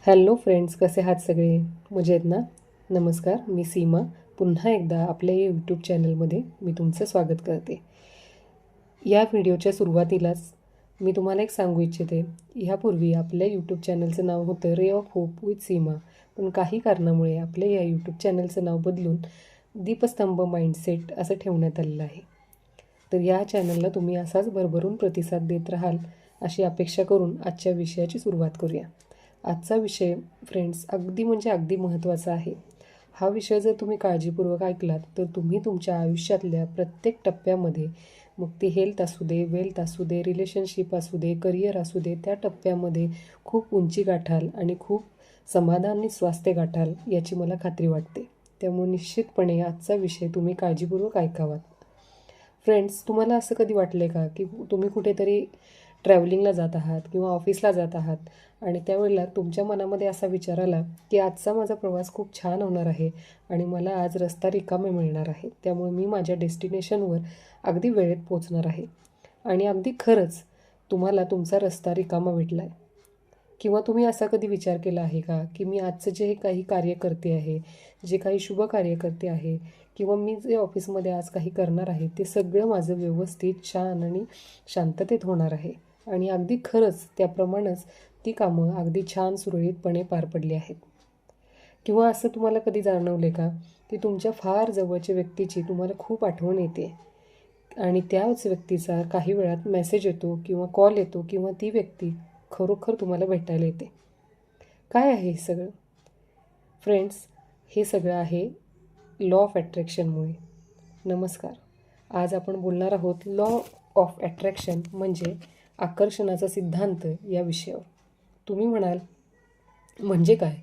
Hello friends, कसे आहात सगळे? मजेत ना? नमस्कार, मी सीमा. पुन्हा एकदा आपल्या यूट्यूब चॅनलमध्ये मी तुमचं स्वागत करते. या व्हिडिओच्या सुरुवातीलाच मी तुम्हाला एक सांगू इच्छिते. ह्यापूर्वी आपल्या यूट्यूब चॅनलचं नाव होतं रे ऑफ होप विथ सीमा, पण काही कारणामुळे आपल्या या यूट्यूब चॅनलचं नाव बदलून दीपस्तंभ माइंडसेट असं ठेवण्यात आलेलं आहे. तर या चॅनलला तुम्ही असाच भरभरून प्रतिसाद देत राहाल अशी अपेक्षा करून आजच्या विषयाची सुरुवात करूया. आजचा विषय फ्रेंड्स अगदी महत्त्वाचा आहे. हा विषय जर तुम्ही काळजीपूर्वक ऐकलात तर तुम्ही तुमच्या आयुष्यातल्या प्रत्येक टप्प्यामध्ये, मग ती हेल्थ असू दे, वेल्थ असू दे, रिलेशनशिप असू दे, करिअर असू दे, त्या टप्प्यामध्ये खूप उंची गाठाल आणि खूप समाधान आणि स्वास्थ्य गाठाल याची मला खात्री वाटते. त्यामुळे निश्चितपणे आजचा विषय तुम्ही काळजीपूर्वक ऐकावा. फ्रेंड्स, तुम्हाला असं कधी वाटले का की तुम्ही कुठेतरी ट्रॅव्हलिंगला जात आहात किंवा ऑफिसला जात आहात आणि त्यावेळेला तुमच्या मनामध्ये असा विचार आला की आजचा माझा प्रवास खूप छान होणार आहे आणि मला आज रस्ता रिकामे मिळणार आहे, त्यामुळे मी माझ्या डेस्टिनेशनवर अगदी वेळेत पोचणार आहे. आणि अगदी खरंच तुम्हाला तुमचा रस्ता रिकामा भेटला आहे. किंवा तुम्ही असा कधी विचार केला आहे का की मी आजचं जे काही कार्य करते आहे, जे काही शुभ कार्य करते आहे, किंवा मी जे ऑफिसमध्ये आज काही करणार आहे ते सगळं माझं व्यवस्थित छान आणि शांततेत होणार आहे आणि अगदी खरंच त्याप्रमाणेच ती कामं अगदी छान सुरळीतपणे पार पडली आहेत. किंवा असं तुम्हाला कधी जाणवले का की तुमच्या फार जवळच्या व्यक्तीची तुम्हाला खूप आठवण येते आणि त्याच व्यक्तीचा काही वेळात मेसेज येतो किंवा कॉल येतो किंवा ती व्यक्ती खरोखर तुम्हाला भेटायला येते. काय आहे हे सगळं? फ्रेंड्स, हे सगळं आहे लॉ ऑफ अट्रॅक्शनमुळे. नमस्कार. आज आपण बोलणार आहोत लॉ ऑफ अट्रॅक्शन म्हणजे आकर्षणाचा सिद्धांत या विषयावर. तुम्ही म्हणाल, म्हणजे काय?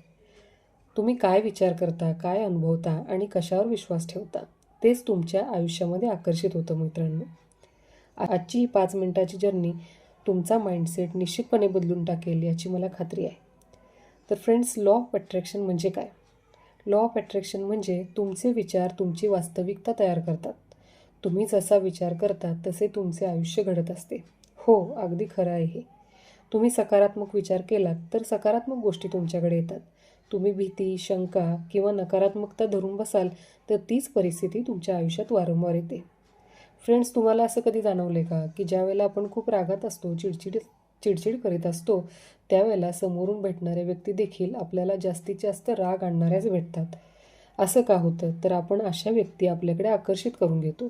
तुम्ही काय विचार करता, काय अनुभवता आणि कशावर विश्वास ठेवता तेच तुमच्या आयुष्यामध्ये आकर्षित होतं मित्रांनो. आजची ही 5 मिनिटाची जर्नी तुमचा माइंडसेट निश्चितपणे बदलून टाकेल याची मला खात्री आहे. तर फ्रेंड्स, लॉ ऑफ अट्रॅक्शन म्हणजे काय? लॉ ऑफ अट्रॅक्शन म्हणजे तुमचे विचार तुमची वास्तविकता तयार करतात. तुम्ही जसा विचार करता तसे तुमचे आयुष्य घडत असते. हो, अगदी खरं आहे हे. तुम्ही सकारात्मक विचार केलात तर सकारात्मक गोष्टी तुमच्याकडे येतात. तुम्ही भीती, शंका किंवा नकारात्मकता धरून बसाल तर तीच परिस्थिती तुमच्या आयुष्यात वारंवार येते. फ्रेंड्स, तुम्हाला असं कधी जाणवले का की ज्यावेळेला आपण खूप रागात असतो, चिडचिड करीत असतो, त्यावेळेला समोरून भेटणाऱ्या व्यक्ती देखील आपल्याला जास्तीत जास्त राग आणणाऱ्याच भेटतात. असं का होतं? तर आपण अशा व्यक्ती आपल्याकडे आकर्षित करून घेतो.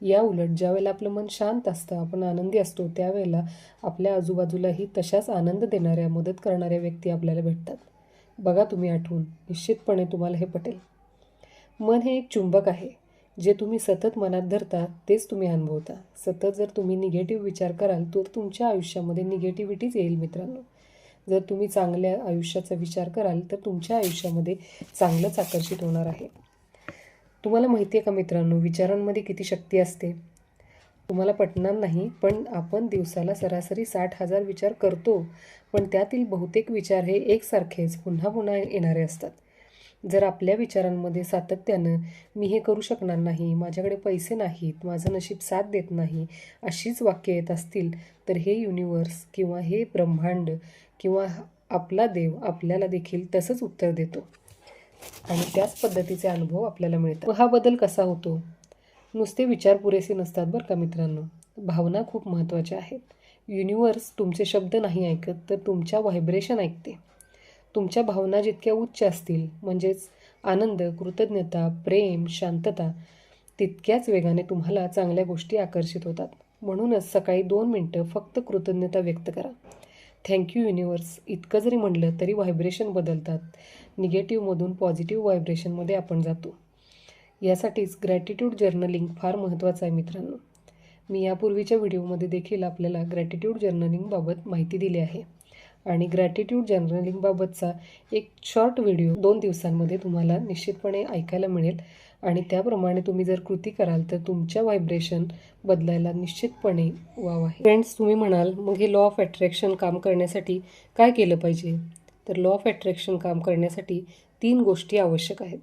या उलट ज्यावेळेला आपलं मन शांत असतं, आपण आनंदी असतो, त्यावेळेला आपल्या आजूबाजूलाही तशाच आनंद देणाऱ्या, मदत करणाऱ्या व्यक्ती आपल्याला भेटतात. बघा तुम्ही आठवून, निश्चितपणे तुम्हाला हे पटेल. मन हे एक चुंबक आहे. जे तुम्ही सतत मनात धरता तेच तुम्ही अनुभवता. सतत जर तुम्ही निगेटिव्ह विचार कराल तर तुमच्या आयुष्यामध्ये निगेटिव्हिटीच येईल मित्रांनो. जर तुम्ही चांगल्या आयुष्याचा विचार कराल तर तुमच्या आयुष्यामध्ये चांगलंच आकर्षित होणार आहे. तुम्हाला माहिती आहे का मित्रांनो, विचारांमध्ये किती शक्ती असते? तुम्हाला पटणार नाही, पण आपण दिवसाला सरासरी 60,000 विचार करतो, पण त्यातील बहुतेक विचार हे एकसारखेच पुन्हा पुन्हा येणारे असतात. जर आपल्या विचारांमध्ये सातत्यानं मी हे करू शकणार नाही, माझ्याकडे पैसे नाहीत, माझं नशीब साथ देत नाही, अशीच वाक्य येत असतील तर हे युनिवर्स किंवा हे ब्रह्मांड किंवा आपला देव आपल्याला देखील तसंच उत्तर देतो आणि त्याच पद्धतीचे अनुभव आपल्याला मिळतात. हा बदल कसा होतो? नुसते विचार पुरेसे नसतात बरं का मित्रांनो. भावना खूप महत्त्वाच्या आहेत. युनिवर्स तुमचे शब्द नाही ऐकत तर तुमच्या व्हायब्रेशन ऐकते. तुमच्या भावना जितक्या उच्च असतील, म्हणजेच आनंद, कृतज्ञता, प्रेम, शांतता, तितक्याच वेगाने तुम्हाला चांगल्या गोष्टी आकर्षित होतात. म्हणूनच सकाळी 2 मिनटं फक्त कृतज्ञता व्यक्त करा. थँक्यू युनिवर्स इतकं जरी म्हटलं तरी व्हायब्रेशन बदलतात. निगेटिव्हमधून पॉझिटिव्ह व्हायब्रेशनमध्ये आपण जातो. यासाठीच ग्रॅटिट्यूड जर्नलिंग फार महत्त्वाचं आहे मित्रांनो. मी यापूर्वीच्या व्हिडिओमध्ये देखील आपल्याला ग्रॅटिट्यूड जर्नलिंगबाबत माहिती दिली आहे आणि ग्रॅटिट्यूड जर्नलिंगबाबतचा एक शॉर्ट व्हिडिओ 2 दिवसांमध्ये तुम्हाला निश्चितपणे ऐकायला मिळेल आणि त्याप्रमाणे तुम्ही जर कृती कराल तर तुमच्या व्हायब्रेशन बदलायला निश्चितपणे वाव आहे. फ्रेंड्स, तुम्ही म्हणाल मग हे लॉ ऑफ अट्रॅक्शन काम करण्यासाठी काय केलं पाहिजे? तर लॉ ऑफ अट्रॅक्शन काम करण्यासाठी 3 गोष्टी आवश्यक आहेत.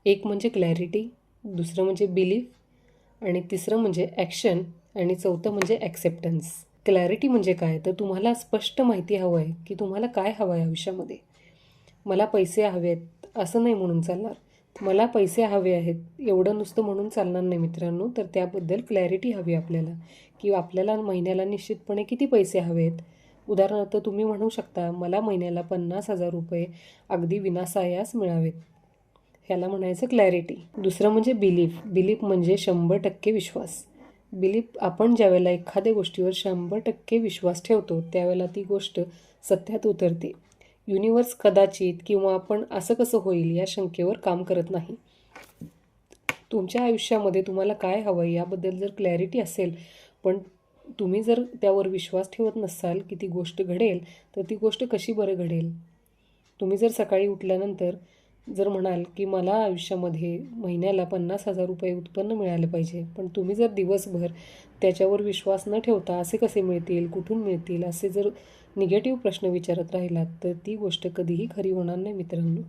एक म्हणजे क्लॅरिटी, दुसरं म्हणजे बिलीफ आणि तिसरं म्हणजे ॲक्शन आणि चौथं म्हणजे ॲक्सेप्टन्स. क्लॅरिटी म्हणजे काय? तर तुम्हाला स्पष्ट माहिती हवं आहे की तुम्हाला काय हवं आहे आयुष्यामध्ये. मला पैसे हवेत असं नाही म्हणून चालणार. मला पैसे हवे आहेत एवढं नुसतं म्हणून चालणार नाही मित्रांनो. तर त्याबद्दल क्लॅरिटी हवी आपल्याला, की आपल्याला महिन्याला निश्चितपणे किती पैसे हवेत. उदाहरणार्थ तुम्ही म्हणू शकता, मला महिन्याला 50,000 रुपये अगदी विनासायास मिळावेत. ह्याला म्हणायचं क्लॅरिटी. दुसरं म्हणजे बिलीफ म्हणजे 100% विश्वास. बिलीफ, आपण ज्यावेळेला एखाद्या गोष्टीवर 100% विश्वास ठेवतो त्यावेळेला ती गोष्ट सत्यात उतरते. युनिवर्स कदाचित किंवा आपण असं कसं होईल या शंकेवर काम करत नाही. तुमच्या आयुष्यामध्ये तुम्हाला काय हवं आहे याबद्दल जर क्लॅरिटी असेल, पण तुम्ही जर त्यावर विश्वास ठेवत नसाल की ती गोष्ट घडेल, तर ती गोष्ट कशी बरं घडेल. तुम्ही जर सकाळी उठल्यानंतर जर म्हणाल की मला आयुष्यामध्ये महिन्याला 50,000 रुपये उत्पन्न मिळाले पाहिजे, पण तुम्ही जर दिवसभर त्याच्यावर विश्वास न ठेवता असे कसे मिळतील, कुठून मिळतील, असे जर निगेटिव्ह प्रश्न विचारत राहिलात तर ती गोष्ट कधीही खरी होणार नाही मित्रांनो.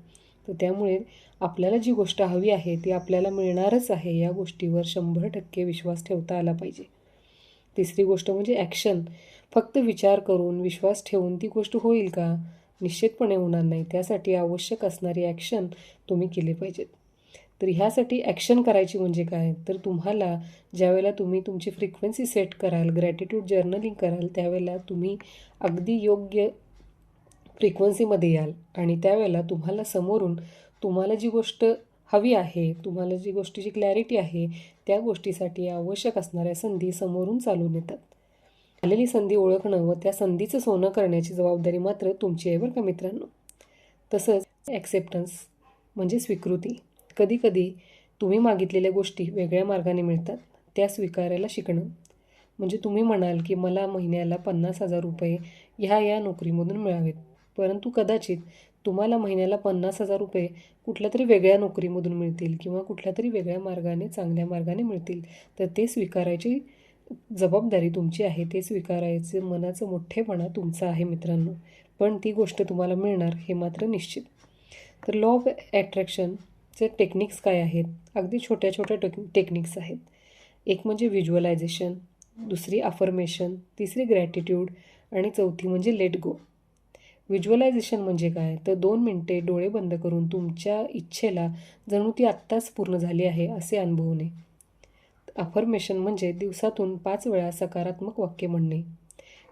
तर त्यामुळे आपल्याला जी गोष्ट हवी आहे ती आपल्याला मिळणारच आहे या गोष्टीवर 100% विश्वास ठेवता आला पाहिजे. तिसरी गोष्ट म्हणजे ॲक्शन. फक्त विचार करून विश्वास ठेवून ती गोष्ट होईल का? निश्चितपणे होणार नाही. त्यासाठी आवश्यक असणारी ॲक्शन तुम्ही केले पाहिजेत. तर ह्यासाठी ॲक्शन करायची म्हणजे काय, तर तुम्हाला ज्यावेळेला तुम्ही तुमची फ्रिक्वेन्सी सेट कराल, ग्रॅटिट्यूड जर्नलिंग कराल, त्यावेळेला तुम्ही अगदी योग्य फ्रिक्वेन्सीमध्ये याल आणि त्यावेळेला तुम्हाला समोरून तुम्हाला जी गोष्ट हवी आहे, तुम्हाला जी गोष्टीची क्लॅरिटी आहे, त्या गोष्टीसाठी आवश्यक असणाऱ्या संधी समोरून चालून येतात. आलेली संधी ओळखणं व त्या संधीचं सोनं करण्याची जबाबदारी मात्र तुमची आहे बरं का मित्रांनो. तसंच ॲक्सेप्टन्स म्हणजे स्वीकृती. कधीकधी तुम्ही मागितलेल्या गोष्टी वेगळ्या मार्गाने मिळतात, त्या स्वीकारायला शिकणं. म्हणजे तुम्ही म्हणाल की मला महिन्याला 50,000 रुपये ह्या नोकरीमधून मिळावेत, परंतु कदाचित तुम्हाला महिन्याला 50,000 रुपये कुठल्यातरी वेगळ्या नोकरीमधून मिळतील किंवा कुठल्यातरी वेगळ्या मार्गाने, चांगल्या मार्गाने मिळतील. तर ते स्वीकारायची जबाबदारी तुमची आहे, ते स्वीकारायचं मनाचं मोठेपणा तुमचा आहे मित्रांनो. पण ती गोष्ट तुम्हाला मिळणार हे मात्र निश्चित. तर लॉ ऑफ ॲट्रॅक्शनचे टेक्निक्स काय आहेत? अगदी छोट्या छोट्या टेक्निक्स आहेत. एक म्हणजे व्हिज्युअलायझेशन, दुसरी अफर्मेशन, तिसरी ग्रॅटिट्यूड आणि चौथी म्हणजे लेट गो. व्हिज्युअलायझेशन म्हणजे काय, तर 2 मिनिटे डोळे बंद करून तुमच्या इच्छेला जणू ती आत्ताच पूर्ण झाली आहे असे अनुभवणे. अफर्मेशन म्हणजे दिवसातून 5 वेळा सकारात्मक वाक्य म्हणणे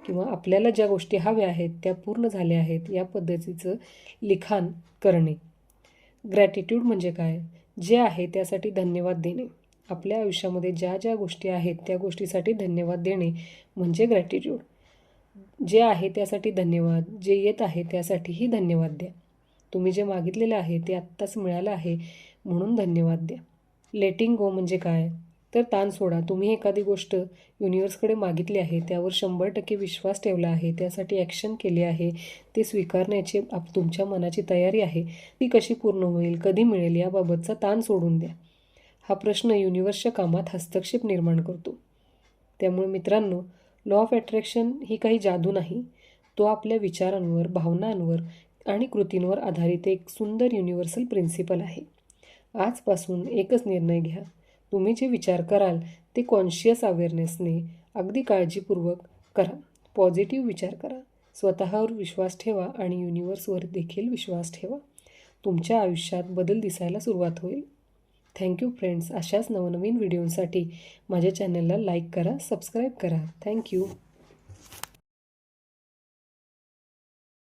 किंवा आपल्याला ज्या गोष्टी हव्या आहेत त्या पूर्ण झाल्या आहेत या पद्धतीचं लिखाण करणे. ग्रॅटिट्यूड म्हणजे काय, जे आहे त्यासाठी धन्यवाद देणे. आपल्या आयुष्यामध्ये ज्या ज्या गोष्टी आहेत त्या गोष्टीसाठी धन्यवाद देणे म्हणजे ग्रॅटिट्यूड. जे आहे त्यासाठी धन्यवाद, जे येत आहे त्यासाठीही धन्यवाद द्या. तुम्ही जे मागितलेलं आहे ते आत्ताच मिळालं आहे म्हणून धन्यवाद द्या. लेटिंग गो म्हणजे काय, तर ताण सोडा. तुम्ही एखादी गोष्ट युनिवर्सकडे मागितली आहे, त्यावर 100% विश्वास ठेवला आहे, त्यासाठी ॲक्शन केले आहे, ते स्वीकारण्याची तुमच्या मनाची तयारी आहे. ती कशी पूर्ण होईल, कधी मिळेल याबाबतचा ताण सोडून द्या. हा प्रश्न युनिवर्सच्या कामात हस्तक्षेप निर्माण करतो. त्यामुळे मित्रांनो, लॉ ऑफ अट्रॅक्शन ही काही जादू नाही. तो आपल्या विचारांवर, भावनांवर आणि कृतींवर आधारित एक सुंदर युनिव्हर्सल प्रिन्सिपल आहे. आजपासून एकच निर्णय घ्या. तुम्ही जे विचार कराल ते कॉन्शियस अवेअरनेसने अगदी काळजीपूर्वक करा. पॉझिटिव्ह विचार करा. स्वतःवर विश्वास ठेवा आणि युनिव्हर्सवर देखील विश्वास ठेवा. तुमच्या आयुष्यात बदल दिसायला सुरुवात होईल. Thank you friends. अशाच नवनवीन व्हिडिओसाठी माझ्या चॅनलला लाईक करा, सबस्क्राईब करा. थँक्यू.